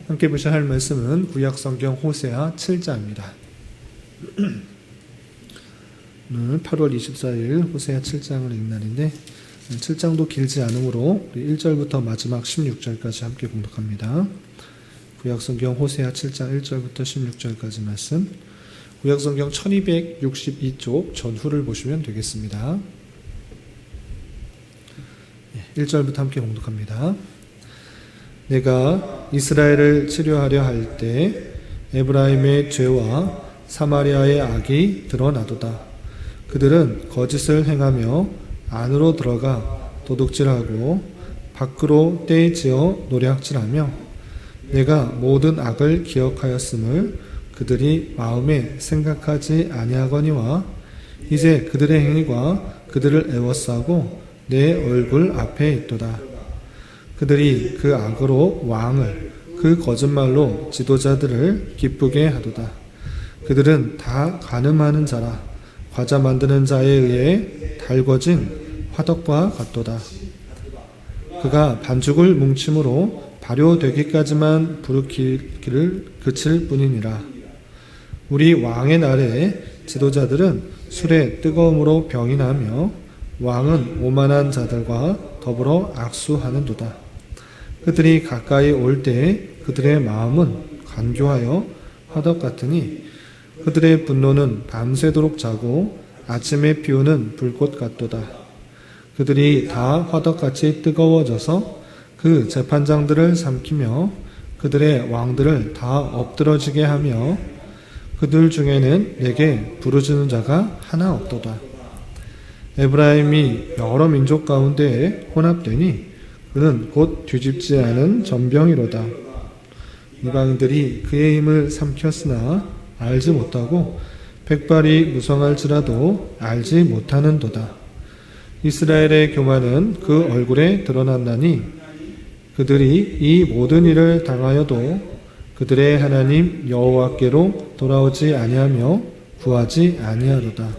함께 보셔야 할 말씀은 구약성경 호세아 7장입니다. 오늘 8월 24일 호세아 7장을 읽는 날인데 7장도 길지 않으므로 1절부터 마지막 16절까지 함께 봉독합니다. 구약성경 호세아 7장 1절부터 16절까지 말씀, 구약성경 1262쪽 전후를 보시면 되겠습니다. 1절부터 함께 봉독합니다. 내가 이스라엘을 치료하려 할 때 에브라임의 죄와 사마리아의 악이 드러나도다. 그들은 거짓을 행하며 안으로 들어가 도둑질하고 밖으로 떼지어 노략질하며 내가 모든 악을 기억하였음을 그들이 마음에 생각하지 아니하거니와 이제 그들의 행위가 그들을 애워싸고 내 얼굴 앞에 있도다. 그들이 그 악으로 왕을 그 거짓말로 지도자들을 기쁘게 하도다. 그들은 다 가늠하는 자라 과자 만드는 자에 의해 달궈진 화덕과 같도다. 그가 반죽을 뭉침으로 발효되기까지만 부르기를 그칠 뿐이니라. 우리 왕의 날에 지도자들은 술의 뜨거움으로 병이 나며 왕은 오만한 자들과 더불어 악수하는도다. 그들이 가까이 올 때 그들의 마음은 간교하여 화덕 같으니 그들의 분노는 밤새도록 자고 아침에 피우는 불꽃 같도다. 그들이 다 화덕같이 뜨거워져서 그 재판장들을 삼키며 그들의 왕들을 다 엎드러지게 하며 그들 중에는 내게 부르짖는 자가 하나 없도다. 에브라임이 여러 민족 가운데에 혼합되니 그는 곧 뒤집지 않은 전병이로다. 이방인들이 그의 힘을 삼켰으나 알지 못하고 백발이 무성할지라도 알지 못하는도다. 이스라엘의 교만은 그 얼굴에 드러났나니 그들이 이 모든 일을 당하여도 그들의 하나님 여호와께로 돌아오지 아니하며 구하지 아니하로다.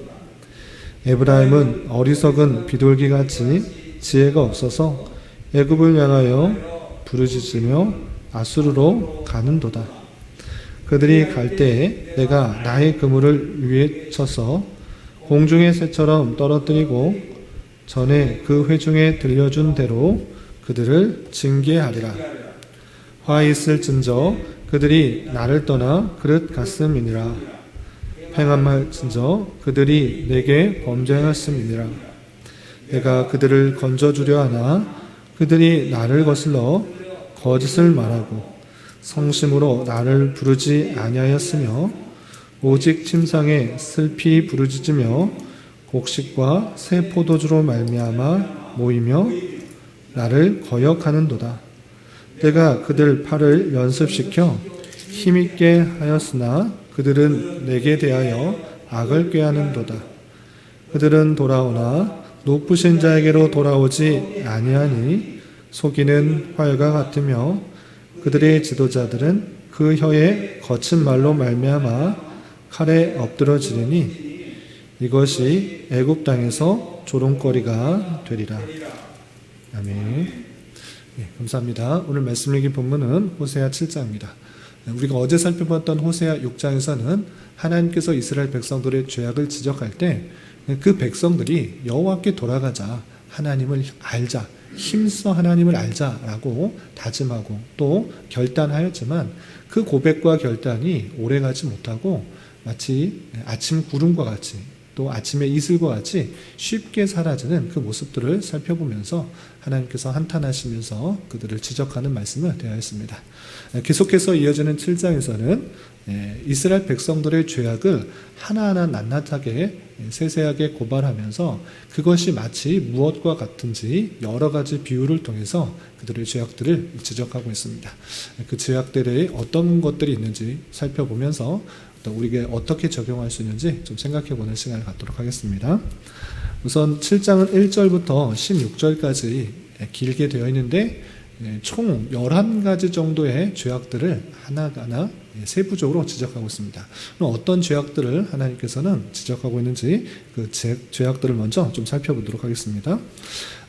에브라임은 어리석은 비둘기같이 지혜가 없어서 애굽을 향하여 부르짖으며 아수르로 가는도다. 그들이 갈 때에 내가 나의 그물을 위에 쳐서 공중의 새처럼 떨어뜨리고 전에 그 회중에 들려준 대로 그들을 징계하리라. 화 있을진저 그들이 나를 떠나 그릇 갔음이니라. 행함할진저 그들이 내게 범죄하였음이니라. 내가 그들을 건져주려 하나 그들이 나를 거슬러 거짓을 말하고 성심으로 나를 부르지 아니하였으며 오직 침상에 슬피 부르짖으며 곡식과 새 포도주로 말미암아 모이며 나를 거역하는도다. 내가 그들 팔을 연습시켜 힘있게 하였으나 그들은 내게 대하여 악을 꾀하는도다. 그들은 돌아오나 높으신 자에게로 돌아오지 아니하니 속이는 활과 같으며 그들의 지도자들은 그 혀에 거친 말로 말미암아 칼에 엎드러지리니 이것이 애굽 땅에서 조롱거리가 되리라. 아멘. 네, 감사합니다. 오늘 말씀 읽은 본문은 호세아 7장입니다. 우리가 어제 살펴봤던 호세아 6장에서는 하나님께서 이스라엘 백성들의 죄악을 지적할 때 그 백성들이 여호와께 돌아가자, 하나님을 알자, 힘써 하나님을 알자라고 다짐하고 또 결단하였지만 그 고백과 결단이 오래가지 못하고 마치 아침 구름과 같이 또 아침의 이슬과 같이 쉽게 사라지는 그 모습들을 살펴보면서 하나님께서 한탄하시면서 그들을 지적하는 말씀을 대하였습니다. 계속해서 이어지는 7장에서는 이스라엘 백성들의 죄악을 하나하나 낱낱하게 세세하게 고발하면서 그것이 마치 무엇과 같은지 여러 가지 비유를 통해서 그들의 죄악들을 지적하고 있습니다. 그 죄악들의 어떤 것들이 있는지 살펴보면서 또 우리에게 어떻게 적용할 수 있는지 좀 생각해보는 시간을 갖도록 하겠습니다. 우선 7장은 1절부터 16절까지 길게 되어 있는데 총 11가지 정도의 죄악들을 하나하나 세부적으로 지적하고 있습니다. 그럼 어떤 죄악들을 하나님께서는 지적하고 있는지 그 죄악들을 먼저 좀 살펴보도록 하겠습니다.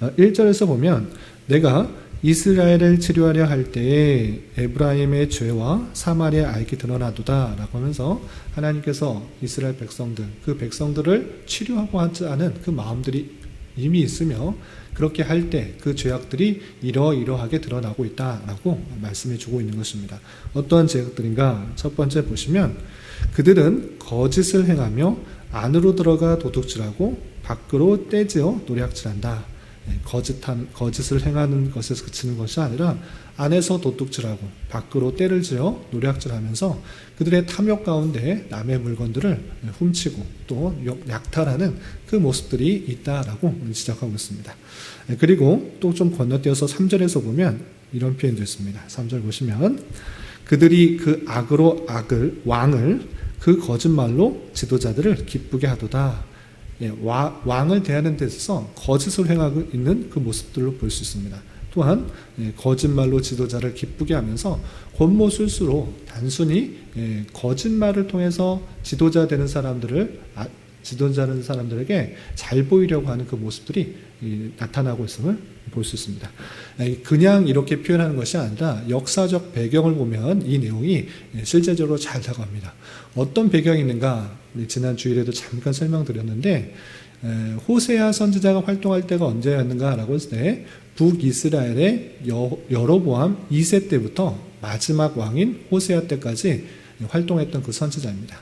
1절에서 보면 내가 이스라엘을 치료하려 할 때에 에브라임의 죄와 사마리아의 악이 드러나도다 라고 하면서 하나님께서 이스라엘 백성들, 그 백성들을 치료하고 하지 않은 그 마음들이 이미 있으며 그렇게 할 때 그 죄악들이 이러이러하게 드러나고 있다라고 말씀해 주고 있는 것입니다. 어떠한 죄악들인가? 첫 번째 보시면 그들은 거짓을 행하며 안으로 들어가 도둑질하고 밖으로 떼지어 노략질한다. 거짓을 행하는 것에서 그치는 것이 아니라 안에서 도둑질하고 밖으로 때를 지어 노략질하면서 그들의 탐욕 가운데 남의 물건들을 훔치고 또 약탈하는 그 모습들이 있다라고 지적하고 있습니다. 그리고 또 좀 건너뛰어서 3절에서 보면 이런 표현도 있습니다. 3절 보시면 그들이 그 왕을 그 거짓말로 지도자들을 기쁘게 하도다. 왕을 대하는 데 있어서 거짓을 행하고 있는 그 모습들로 볼 수 있습니다. 또한 거짓말로 지도자를 기쁘게 하면서 권모술수로 단순히 거짓말을 통해서 지도자 되는 사람들에게 잘 보이려고 하는 그 모습들이 나타나고 있음을 볼 수 있습니다. 그냥 이렇게 표현하는 것이 아니라 역사적 배경을 보면 이 내용이 실제적으로 잘 다가옵니다. 어떤 배경이 있는가? 지난 주일에도 잠깐 설명드렸는데 호세아 선지자가 활동할 때가 언제였는가라고 했을 때 북이스라엘의 여로보암 2세 때부터 마지막 왕인 호세아 때까지 활동했던 그 선지자입니다.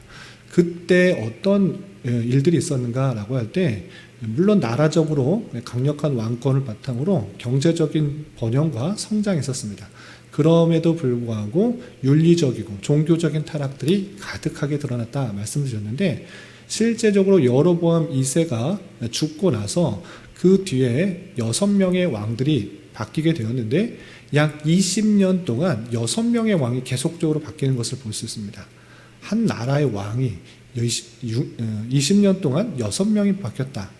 그때 어떤 일들이 있었는가라고 할 때 물론 나라적으로 강력한 왕권을 바탕으로 경제적인 번영과 성장이 있었습니다. 그럼에도 불구하고 윤리적이고 종교적인 타락들이 가득하게 드러났다 말씀드렸는데 실제적으로 여로보암 2세가 죽고 나서 그 뒤에 6명의 왕들이 바뀌게 되었는데 약 20년 동안 6명의 왕이 계속적으로 바뀌는 것을 볼 수 있습니다. 한 나라의 왕이 20년 동안 6명이 바뀌었다.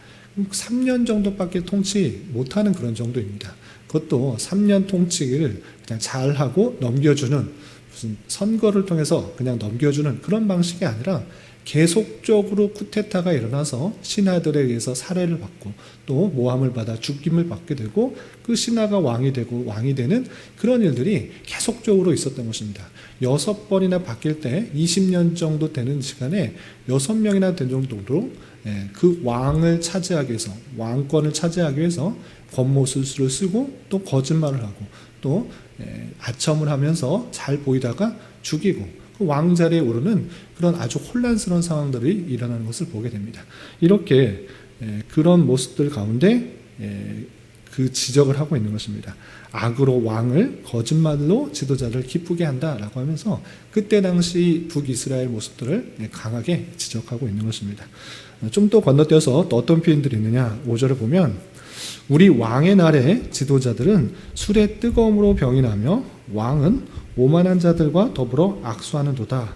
3년 정도밖에 통치 못하는 그런 정도입니다. 그것도 3년 통치를 그냥 잘하고 넘겨주는 무슨 선거를 통해서 그냥 넘겨주는 그런 방식이 아니라 계속적으로 쿠데타가 일어나서 신하들에 의해서 살해를 받고 또 모함을 받아 죽임을 받게 되고 그 신하가 왕이 되고 왕이 되는 그런 일들이 계속적으로 있었던 것입니다. 6번이나 바뀔 때 20년 정도 되는 시간에 6명이나 된 정도로 그 왕을 차지하기 위해서 왕권을 차지하기 위해서 권모술수를 쓰고 또 거짓말을 하고 또 아첨을 하면서 잘 보이다가 죽이고 그 왕자리에 오르는 그런 아주 혼란스러운 상황들이 일어나는 것을 보게 됩니다. 이렇게 그런 모습들 가운데 그 지적을 하고 있는 것입니다. 악으로 왕을 거짓말로 지도자를 기쁘게 한다라고 하면서 그때 당시 북이스라엘 모습들을 강하게 지적하고 있는 것입니다. 좀 더 건너뛰어서 또 어떤 표현들이 있느냐 5절을 보면 우리 왕의 날에 지도자들은 술의 뜨거움으로 병이 나며 왕은 오만한 자들과 더불어 악수하는도다.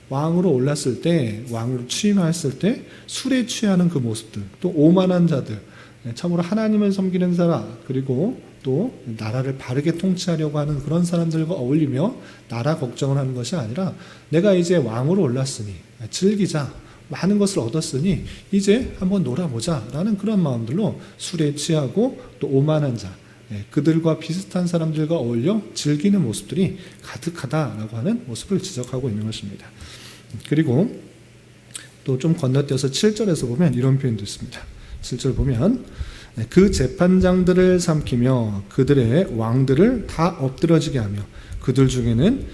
왕으로 올랐을 때 왕으로 취임하였을 때 술에 취하는 그 모습들 또 오만한 자들 참으로 하나님을 섬기는 사람 그리고 또 나라를 바르게 통치하려고 하는 그런 사람들과 어울리며 나라 걱정을 하는 것이 아니라 내가 이제 왕으로 올랐으니 즐기자 많은 것을 얻었으니 이제 한번 놀아보자 라는 그런 마음들로 술에 취하고 또 오만한 자 그들과 비슷한 사람들과 어울려 즐기는 모습들이 가득하다라고 하는 모습을 지적하고 있는 것입니다. 그리고 또 좀 건너뛰어서 7절에서 보면 이런 표현도 있습니다. 7절 보면 그 재판장들을 삼키며 그들의 왕들을 다 엎드러지게 하며 그들 중에는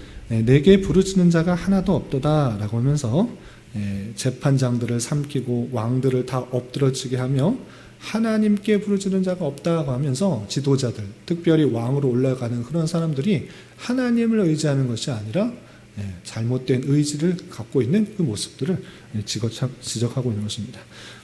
내게 부르짖는 자가 하나도 없도다 라고 하면서 재판장들을 삼키고 왕들을 다 엎드러지게 하며 하나님께 부르짖는 자가 없다고 하면서 지도자들 특별히 왕으로 올라가는 그런 사람들이 하나님을 의지하는 것이 아니라 잘못된 의지를 갖고 있는 그 모습들을 지적하고 있는 것입니다.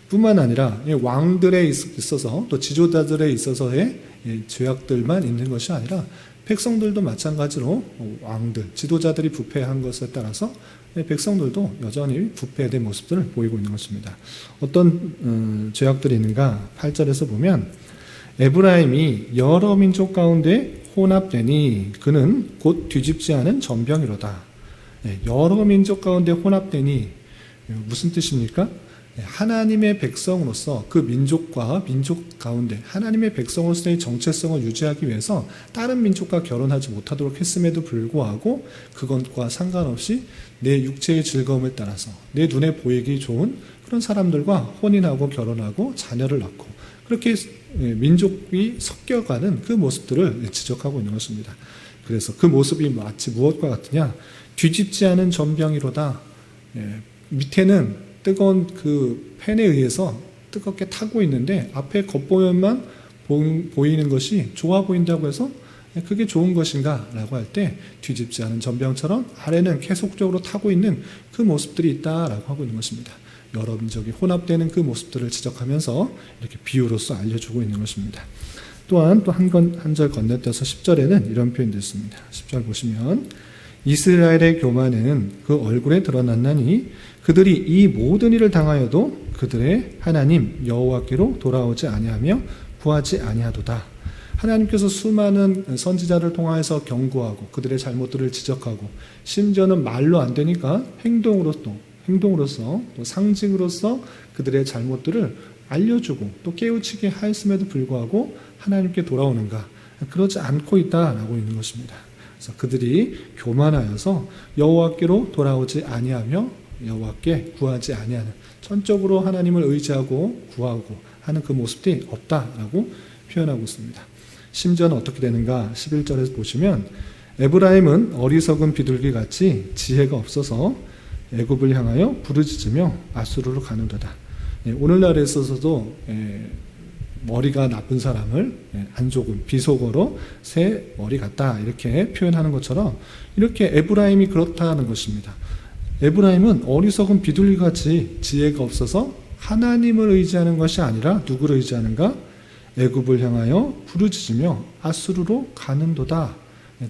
뿐만 아니라 왕들에 있어서 또 지도자들에 있어서의 죄악들만 있는 것이 아니라 백성들도 마찬가지로 왕들, 지도자들이 부패한 것에 따라서 백성들도 여전히 부패된 모습들을 보이고 있는 것입니다. 어떤 죄악들이 있는가? 8절에서 보면 에브라임이 여러 민족 가운데 혼합되니 그는 곧 뒤집지 않은 전병이로다. 여러 민족 가운데 혼합되니 무슨 뜻입니까? 하나님의 백성으로서 그 민족과 민족 가운데 하나님의 백성으로서의 정체성을 유지하기 위해서 다른 민족과 결혼하지 못하도록 했음에도 불구하고 그것과 상관없이 내 육체의 즐거움을 따라서 내 눈에 보이기 좋은 그런 사람들과 혼인하고 결혼하고 자녀를 낳고 그렇게 민족이 섞여가는 그 모습들을 지적하고 있는 것입니다. 그래서 그 모습이 마치 무엇과 같으냐? 뒤집지 않은 전병이로다. 밑에는 뜨거운 그 팬에 의해서 뜨겁게 타고 있는데 앞에 겉보면만 보이는 것이 좋아 보인다고 해서 그게 좋은 것인가? 라고 할 때 뒤집지 않은 전병처럼 아래는 계속적으로 타고 있는 그 모습들이 있다라고 하고 있는 것입니다. 여러 민족이 혼합되는 그 모습들을 지적하면서 이렇게 비유로서 알려주고 있는 것입니다. 또한 또 한 절 건너뛰어서 10절에는 이런 표현도 있습니다. 10절 보시면 이스라엘의 교만은 그 얼굴에 드러났나니 그들이 이 모든 일을 당하여도 그들의 하나님 여호와께로 돌아오지 아니하며 구하지 아니하도다. 하나님께서 수많은 선지자를 통하여서 경고하고 그들의 잘못들을 지적하고 심지어는 말로 안 되니까 행동으로서 또 상징으로서 그들의 잘못들을 알려주고 또 깨우치게 하였음에도 불구하고 하나님께 돌아오는가? 그러지 않고 있다라고 있는 것입니다. 그래서 그들이 교만하여서 여호와께로 돌아오지 아니하며 여호와께 구하지 아니하는 전적으로 하나님을 의지하고 구하고 하는 그 모습이 없다라고 표현하고 있습니다. 심지어는 어떻게 되는가? 11절에서 보시면 에브라임은 어리석은 비둘기같이 지혜가 없어서 애굽을 향하여 부르짖으며 아수르로 가는도다. 오늘날에 있어서도 머리가 나쁜 사람을 안조금, 비속어로 새 머리 같다 이렇게 표현하는 것처럼 이렇게 에브라임이 그렇다는 것입니다. 에브라임은 어리석은 비둘기같이 지혜가 없어서 하나님을 의지하는 것이 아니라 누구를 의지하는가? 애굽을 향하여 부르짖으며 아수르로 가는도다.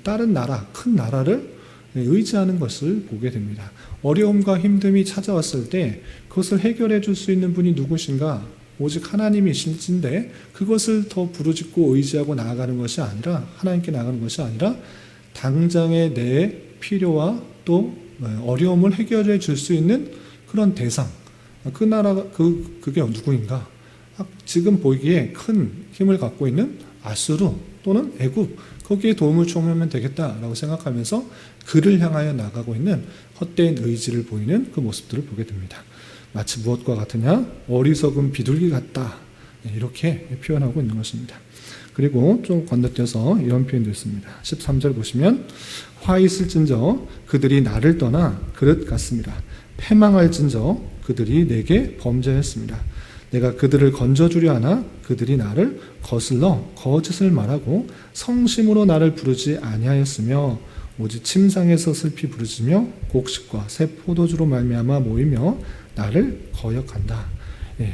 다른 나라, 큰 나라를 의지하는 것을 보게 됩니다. 어려움과 힘듦이 찾아왔을 때 그것을 해결해 줄 수 있는 분이 누구신가? 오직 하나님이신데 그것을 더 부르짖고 의지하고 나아가는 것이 아니라 하나님께 나아가는 것이 아니라 당장의 내 필요와 또 어려움을 해결해 줄 수 있는 그런 대상, 그 나라가 그게 누구인가? 지금 보기에 큰 힘을 갖고 있는 아수르 또는 애굽, 거기에 도움을 청하면 되겠다라고 생각하면서 그를 향하여 나가고 있는 헛된 의지를 보이는 그 모습들을 보게 됩니다. 마치 무엇과 같으냐? 어리석은 비둘기 같다. 이렇게 표현하고 있는 것입니다. 그리고 좀 건너뛰어서 이런 표현도 있습니다. 13절 보시면 화 있을진저 그들이 나를 떠나 그릇 같습니다. 패망할진저 그들이 내게 범죄했습니다. 내가 그들을 건져주려 하나 그들이 나를 거슬러 거짓을 말하고 성심으로 나를 부르지 아니하였으며 오직 침상에서 슬피 부르짖으며 곡식과 새 포도주로 말미암아 모이며 나를 거역한다.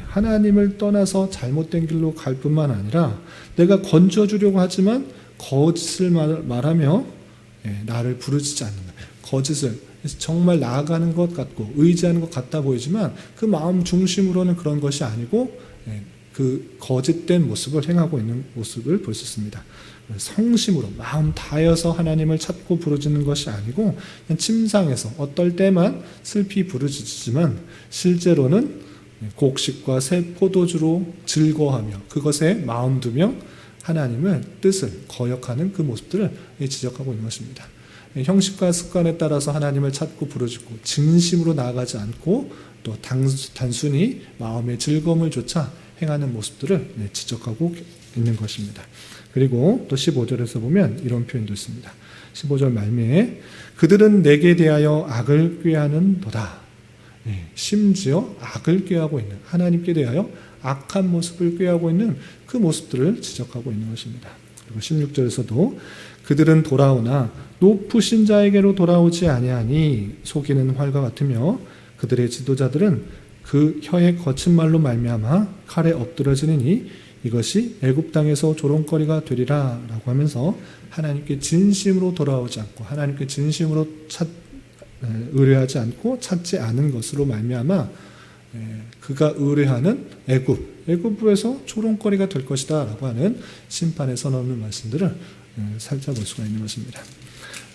하나님을 떠나서 잘못된 길로 갈 뿐만 아니라 내가 건져주려고 하지만 거짓을 말하며 나를 부르짖지 않는다. 거짓을 정말 나아가는 것 같고 의지하는 것 같다 보이지만 그 마음 중심으로는 그런 것이 아니고 그 거짓된 모습을 행하고 있는 모습을 볼 수 있습니다. 성심으로 마음 다해서 하나님을 찾고 부르짖는 것이 아니고 그냥 침상에서 어떨 때만 슬피 부르짖지만 실제로는 곡식과 새 포도주로 즐거워하며 그것에 마음 두며 하나님을 뜻을 거역하는 그 모습들을 지적하고 있는 것입니다. 형식과 습관에 따라서 하나님을 찾고 부르짖고 진심으로 나아가지 않고 또 단순히 마음의 즐거움을 쫓아 행하는 모습들을 지적하고 있는 것입니다. 그리고 또 15절에서 보면 이런 표현도 있습니다. 15절 말미에 그들은 내게 대하여 악을 꾀하는도다. 심지어 악을 꾀하고 있는 하나님께 대하여 악한 모습을 꾀하고 있는 그 모습들을 지적하고 있는 것입니다. 그리고 16절에서도 그들은 돌아오나 높으신 자에게로 돌아오지 아니하니 속이는 활과 같으며 그들의 지도자들은 그 혀의 거친 말로 말미암아 칼에 엎드러지느니 이것이 애굽 땅에서 조롱거리가 되리라 라고 하면서 하나님께 진심으로 돌아오지 않고 하나님께 진심으로 의뢰하지 않고 찾지 않은 것으로 말미암아 그가 의뢰하는 애굽에서 조롱거리가 될 것이다 라고 하는 심판의 선언을 말씀들을 살펴볼 수가 있는 것입니다.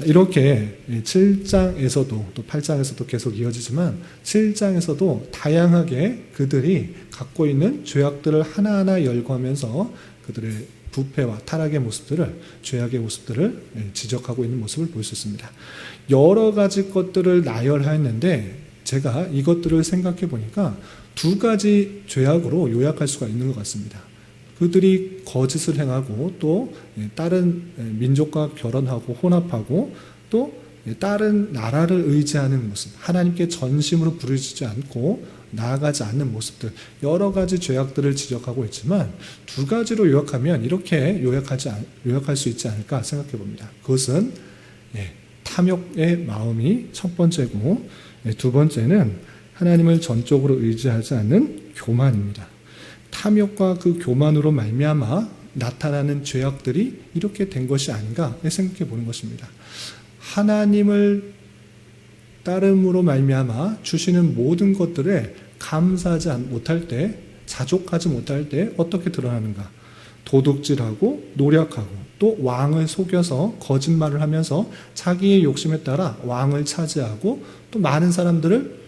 이렇게 7장에서도 또 8장에서도 계속 이어지지만 7장에서도 다양하게 그들이 갖고 있는 죄악들을 하나하나 열거하면서 그들의 부패와 타락의 모습들을, 죄악의 모습들을 지적하고 있는 모습을 볼 수 있습니다. 여러 가지 것들을 나열하였는데 제가 이것들을 생각해 보니까 두 가지 죄악으로 요약할 수가 있는 것 같습니다. 그들이 거짓을 행하고 또 다른 민족과 결혼하고 혼합하고 또 다른 나라를 의지하는 모습, 하나님께 전심으로 부르짖지 않고 나아가지 않는 모습들, 여러 가지 죄악들을 지적하고 있지만 두 가지로 요약하면 이렇게 요약할 수 있지 않을까 생각해 봅니다. 그것은 탐욕의 마음이 첫 번째고, 두 번째는 하나님을 전적으로 의지하지 않는 교만입니다. 탐욕과 그 교만으로 말미암아 나타나는 죄악들이 이렇게 된 것이 아닌가 생각해 보는 것입니다. 하나님을 따름으로 말미암아 주시는 모든 것들에 감사하지 못할 때, 자족하지 못할 때 어떻게 드러나는가? 도둑질하고 노력하고 또 왕을 속여서 거짓말을 하면서 자기의 욕심에 따라 왕을 차지하고 또 많은 사람들을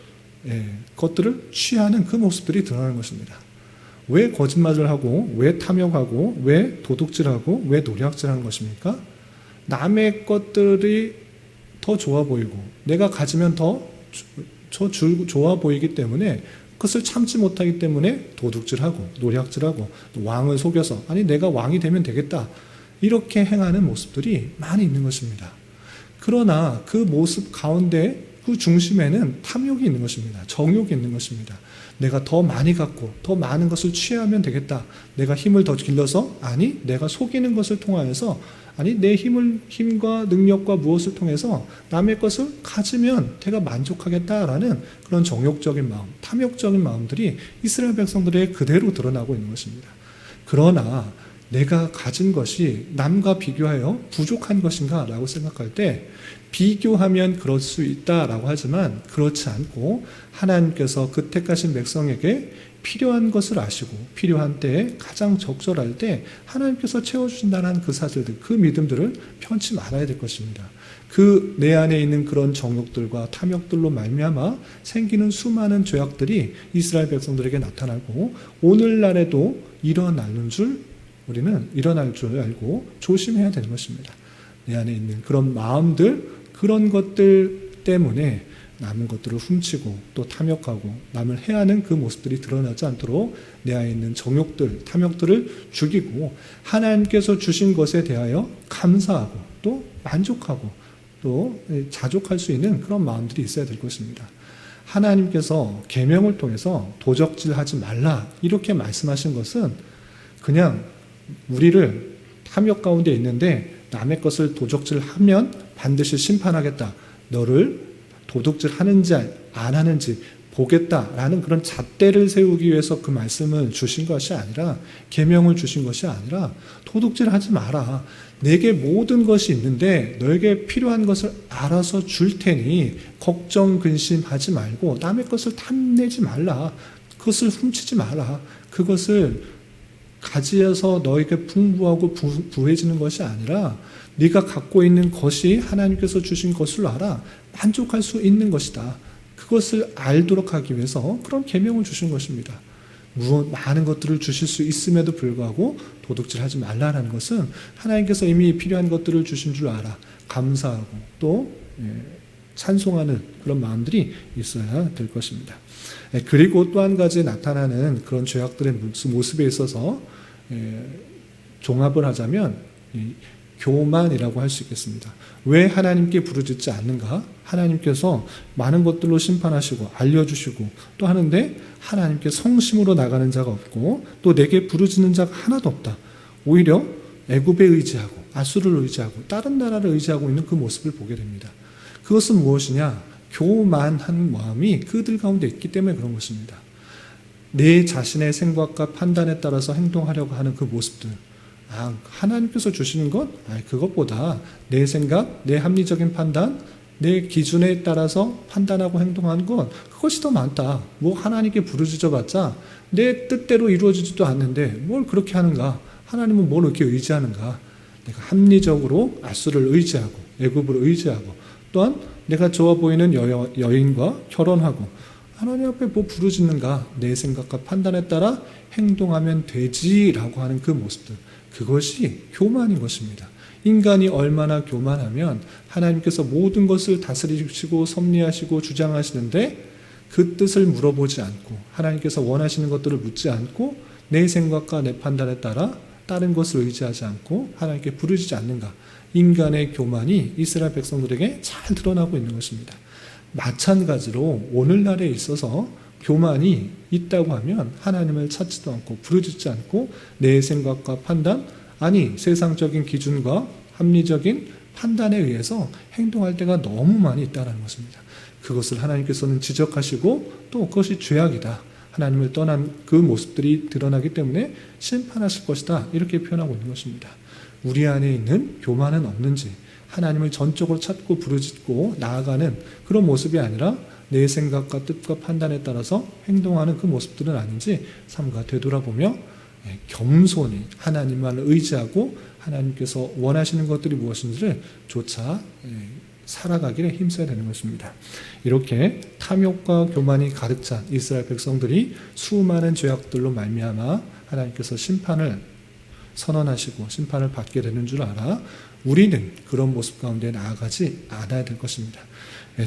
것들을 취하는 그 모습들이 드러나는 것입니다. 왜 거짓말을 하고 왜 탐욕하고 왜 도둑질하고 왜 노략질하는 것입니까? 남의 것들이 더 좋아 보이고 내가 가지면 더 좋아 보이기 때문에 그것을 참지 못하기 때문에 도둑질하고 노략질하고 또 왕을 속여서 아니 내가 왕이 되면 되겠다 이렇게 행하는 모습들이 많이 있는 것입니다. 그러나 그 모습 가운데 그 중심에는 탐욕이 있는 것입니다. 정욕이 있는 것입니다. 내가 더 많이 갖고 더 많은 것을 취하면 되겠다. 내가 힘을 더 길러서 아니 내가 속이는 것을 통하여서 아니 내 힘과 능력과 무엇을 통해서 남의 것을 가지면 내가 만족하겠다라는 그런 정욕적인 마음, 탐욕적인 마음들이 이스라엘 백성들의 그대로 드러나고 있는 것입니다. 그러나 내가 가진 것이 남과 비교하여 부족한 것인가 라고 생각할 때 비교하면 그럴 수 있다라고 하지만 그렇지 않고 하나님께서 그 택하신 백성에게 필요한 것을 아시고 필요한 때에 가장 적절할 때 하나님께서 채워주신다는 그 사실들, 그 믿음들을 편치 말아야 될 것입니다. 그 내 안에 있는 그런 정욕들과 탐욕들로 말미암아 생기는 수많은 죄악들이 이스라엘 백성들에게 나타나고 오늘날에도 우리는 일어날 줄 알고 조심해야 되는 것입니다. 내 안에 있는 그런 마음들, 그런 것들 때문에 남은 것들을 훔치고 또 탐욕하고 남을 해하는 그 모습들이 드러나지 않도록 내 안에 있는 정욕들, 탐욕들을 죽이고 하나님께서 주신 것에 대하여 감사하고 또 만족하고 또 자족할 수 있는 그런 마음들이 있어야 될 것입니다. 하나님께서 계명을 통해서 도적질하지 말라 이렇게 말씀하신 것은 그냥 우리를 탐욕 가운데 있는데 남의 것을 도적질하면 반드시 심판하겠다. 너를 도둑질하는지 안 하는지 보겠다라는 그런 잣대를 세우기 위해서 그 말씀을 주신 것이 아니라 계명을 주신 것이 아니라 도둑질하지 마라. 내게 모든 것이 있는데 너에게 필요한 것을 알아서 줄 테니 걱정 근심하지 말고 남의 것을 탐내지 말라. 그것을 훔치지 마라. 그것을 가지어서 너에게 풍부하고 부해지는 것이 아니라 네가 갖고 있는 것이 하나님께서 주신 것을 알아 만족할 수 있는 것이다. 그것을 알도록 하기 위해서 그런 계명을 주신 것입니다. 많은 것들을 주실 수 있음에도 불구하고 도둑질하지 말라라는 것은 하나님께서 이미 필요한 것들을 주신 줄 알아 감사하고 또 찬송하는 그런 마음들이 있어야 될 것입니다. 그리고 또 한 가지 나타나는 그런 죄악들의 모습에 있어서 종합을 하자면 교만이라고 할 수 있겠습니다. 왜 하나님께 부르짖지 않는가? 하나님께서 많은 것들로 심판하시고 알려주시고 또 하는데 하나님께 성심으로 나가는 자가 없고 또 내게 부르짖는 자가 하나도 없다. 오히려 애굽에 의지하고 아수르를 의지하고 다른 나라를 의지하고 있는 그 모습을 보게 됩니다. 그것은 무엇이냐? 교만한 마음이 그들 가운데 있기 때문에 그런 것입니다. 내 자신의 생각과 판단에 따라서 행동하려고 하는 그 모습들. 하나님께서 주시는 것? 그것보다 내 생각, 내 합리적인 판단, 내 기준에 따라서 판단하고 행동하는 것, 그것이 더 많다. 하나님께 부르짖어봤자 내 뜻대로 이루어지지도 않는데 뭘 그렇게 하는가? 하나님은 뭘 이렇게 의지하는가? 내가 합리적으로 아수를 의지하고 애굽을 의지하고 또한 내가 좋아 보이는 여인과 결혼하고 하나님 앞에 뭐 부르짖는가 내 생각과 판단에 따라 행동하면 되지라고 하는 그 모습들, 그것이 교만인 것입니다. 인간이 얼마나 교만하면 하나님께서 모든 것을 다스리시고 섭리하시고 주장하시는데 그 뜻을 물어보지 않고 하나님께서 원하시는 것들을 묻지 않고 내 생각과 내 판단에 따라 다른 것을 의지하지 않고 하나님께 부르짖지 않는가. 인간의 교만이 이스라엘 백성들에게 잘 드러나고 있는 것입니다. 마찬가지로 오늘날에 있어서 교만이 있다고 하면 하나님을 찾지도 않고 부르짖지 않고 내 생각과 판단, 아니 세상적인 기준과 합리적인 판단에 의해서 행동할 때가 너무 많이 있다는 것입니다. 그것을 하나님께서는 지적하시고 또 그것이 죄악이다. 하나님을 떠난 그 모습들이 드러나기 때문에 심판하실 것이다. 이렇게 표현하고 있는 것입니다. 우리 안에 있는 교만은 없는지, 하나님을 전적으로 찾고 부르짖고 나아가는 그런 모습이 아니라 내 생각과 뜻과 판단에 따라서 행동하는 그 모습들은 아닌지 삼가 되돌아보며 겸손히 하나님만을 의지하고 하나님께서 원하시는 것들이 무엇인지를 조차 살아가기를 힘써야 되는 것입니다. 이렇게 탐욕과 교만이 가득 찬 이스라엘 백성들이 수많은 죄악들로 말미암아 하나님께서 심판을 선언하시고 심판을 받게 되는 줄 알아 우리는 그런 모습 가운데 나아가지 않아야 될 것입니다.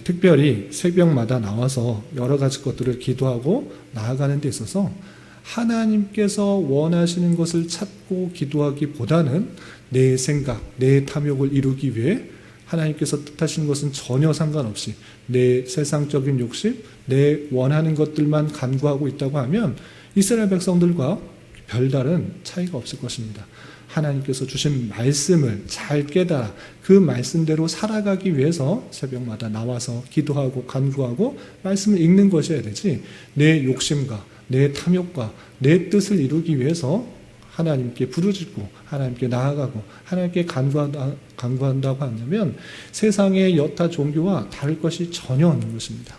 특별히 새벽마다 나와서 여러 가지 것들을 기도하고 나아가는 데 있어서 하나님께서 원하시는 것을 찾고 기도하기보다는 내 생각, 내 탐욕을 이루기 위해 하나님께서 뜻하시는 것은 전혀 상관없이 내 세상적인 욕심, 내 원하는 것들만 간구하고 있다고 하면 이스라엘 백성들과 별다른 차이가 없을 것입니다. 하나님께서 주신 말씀을 잘 깨달아 그 말씀대로 살아가기 위해서 새벽마다 나와서 기도하고 간구하고 말씀을 읽는 것이어야 되지, 내 욕심과 내 탐욕과 내 뜻을 이루기 위해서 하나님께 부르짖고 하나님께 나아가고 하나님께 간구한다고 한다면 세상의 여타 종교와 다를 것이 전혀 없는 것입니다.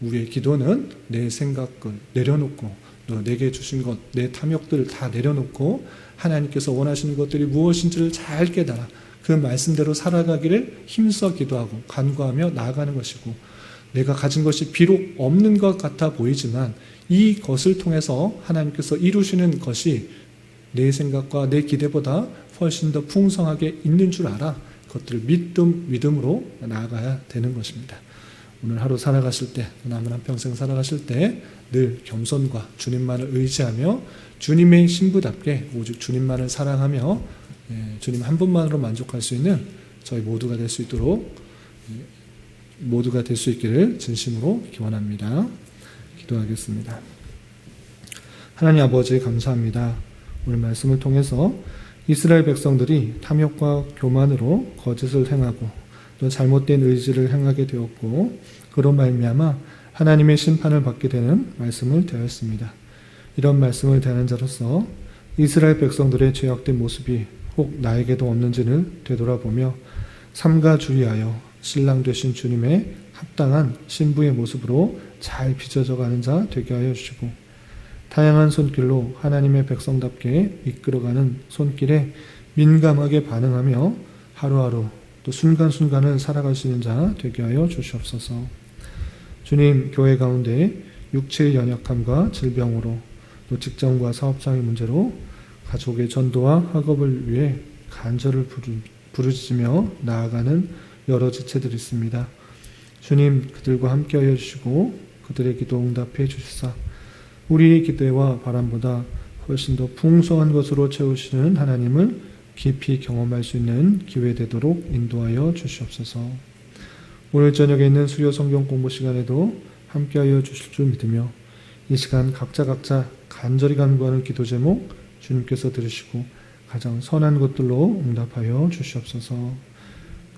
우리의 기도는 내 생각을 내려놓고 또 내게 주신 것, 내 탐욕들을 다 내려놓고 하나님께서 원하시는 것들이 무엇인지를 잘 깨달아 그 말씀대로 살아가기를 힘써 기도하고 간구하며 나아가는 것이고, 내가 가진 것이 비록 없는 것 같아 보이지만 이것을 통해서 하나님께서 이루시는 것이 내 생각과 내 기대보다 훨씬 더 풍성하게 있는 줄 알아 그것들을 믿음으로 나아가야 되는 것입니다. 오늘 하루 살아가실 때, 남은 한평생 살아가실 때 늘 겸손과 주님만을 의지하며 주님의 신부답게 오직 주님만을 사랑하며 주님 한 분만으로 만족할 수 있는 저희 모두가 될 수 있도록 모두가 될 수 있기를 진심으로 기원합니다. 기도하겠습니다. 하나님 아버지 감사합니다. 오늘 말씀을 통해서 이스라엘 백성들이 탐욕과 교만으로 거짓을 행하고 또 잘못된 의지를 행하게 되었고 그로 말미암아 하나님의 심판을 받게 되는 말씀을 대하였습니다. 이런 말씀을 대하는 자로서 이스라엘 백성들의 죄악된 모습이 혹 나에게도 없는지를 되돌아보며 삼가 주의하여 신랑 되신 주님의 합당한 신부의 모습으로 잘 빚어져가는 자 되게 하여 주시고, 다양한 손길로 하나님의 백성답게 이끌어가는 손길에 민감하게 반응하며 하루하루 또 순간순간을 살아갈 수 있는 자 되게 하여 주시옵소서. 주님, 교회 가운데 육체의 연약함과 질병으로 또 직장과 사업장의 문제로 가족의 전도와 학업을 위해 간절을 부르짖으며 나아가는 여러 지체들이 있습니다. 주님, 그들과 함께하여 주시고 그들의 기도 응답해 주시사 우리의 기대와 바람보다 훨씬 더 풍성한 것으로 채우시는 하나님을 깊이 경험할 수 있는 기회 되도록 인도하여 주시옵소서. 오늘 저녁에 있는 수요 성경 공부 시간에도 함께하여 주실 줄 믿으며 이 시간 각자 간절히 간구하는 기도 제목 주님께서 들으시고 가장 선한 것들로 응답하여 주시옵소서.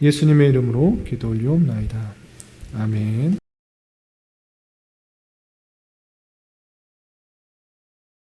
예수님의 이름으로 기도 올리옵나이다. 아멘.